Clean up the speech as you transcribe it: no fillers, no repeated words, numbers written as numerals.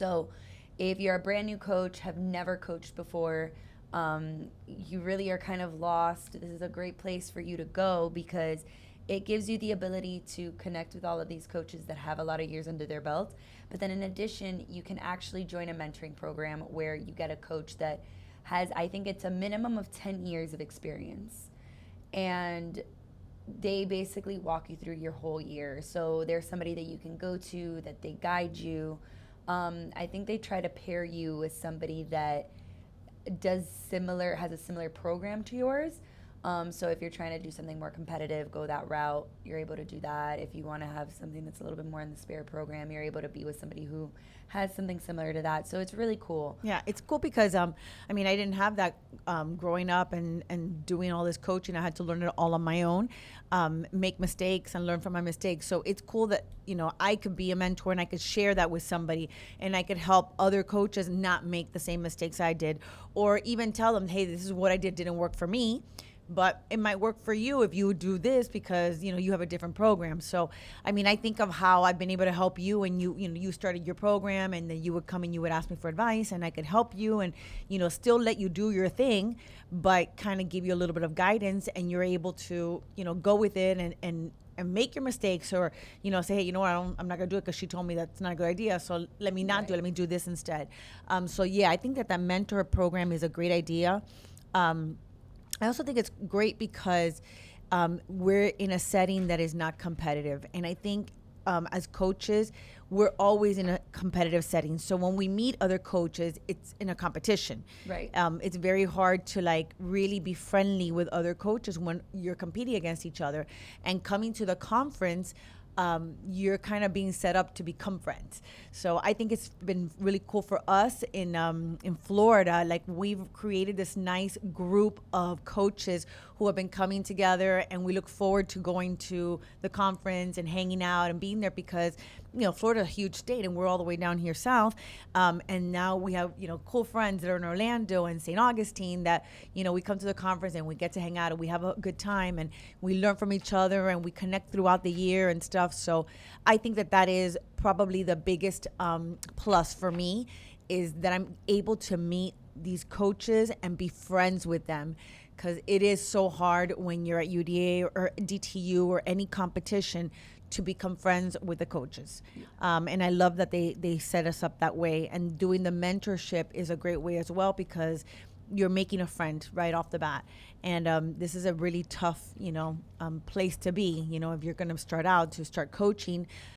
So if you're a brand new coach, have never coached before, you really are kind of lost, this is a great place for you to go because it gives you the ability to connect with all of these coaches that have a lot of years under their belt. But then in addition, you can actually join a mentoring program where you get a coach that has, I think it's a minimum of 10 years of experience. And they basically walk you through your whole year. So there's somebody that you can go to, that they guide you. I think they try to pair you with somebody that has a similar program to yours. So if you're trying to do something more competitive, go that route, you're able to do that. If you want to have something that's a little bit more in the spare program, you're able to be with somebody who has something similar to that. So it's really cool. Yeah, it's cool because I mean, I didn't have that growing up and doing all this coaching. I had to learn it all on my own, make mistakes and learn from my mistakes. So it's cool that I could be a mentor and I could share that with somebody, and I could help other coaches not make the same mistakes I did, or even tell them, hey, this is what I didn't work for me, but it might work for you if you do this because you have a different program. So I mean, I think of how I've been able to help you, and you started your program, and then you would come and you would ask me for advice, and I could help you, and still let you do your thing, but kind of give you a little bit of guidance, and you're able to go with it and make your mistakes, or say, hey, I'm not gonna do it because she told me that's not a good idea, so let me not do it, let me do this instead. So yeah, I think that mentor program is a great idea. I also think it's great because we're in a setting that is not competitive. And I think as coaches, we're always in a competitive setting. So when we meet other coaches, it's in a competition. Right. It's very hard to really be friendly with other coaches when you're competing against each other. And coming to the conference, you're kind of being set up to become friends. So I think it's been really cool for us in Florida. Like, we've created this nice group of coaches who have been coming together, and we look forward to going to the conference and hanging out and being there because Florida's a huge state, and we're all the way down here south. And now we have, cool friends that are in Orlando and St. Augustine that, we come to the conference and we get to hang out and we have a good time and we learn from each other and we connect throughout the year and stuff. So I think that is probably the biggest plus for me, is that I'm able to meet these coaches and be friends with them. Because it is so hard when you're at UDA or DTU or any competition to become friends with the coaches. And I love that they set us up that way. And doing the mentorship is a great way as well, because you're making a friend right off the bat. And this is a really tough, place to be. If you're going to start coaching,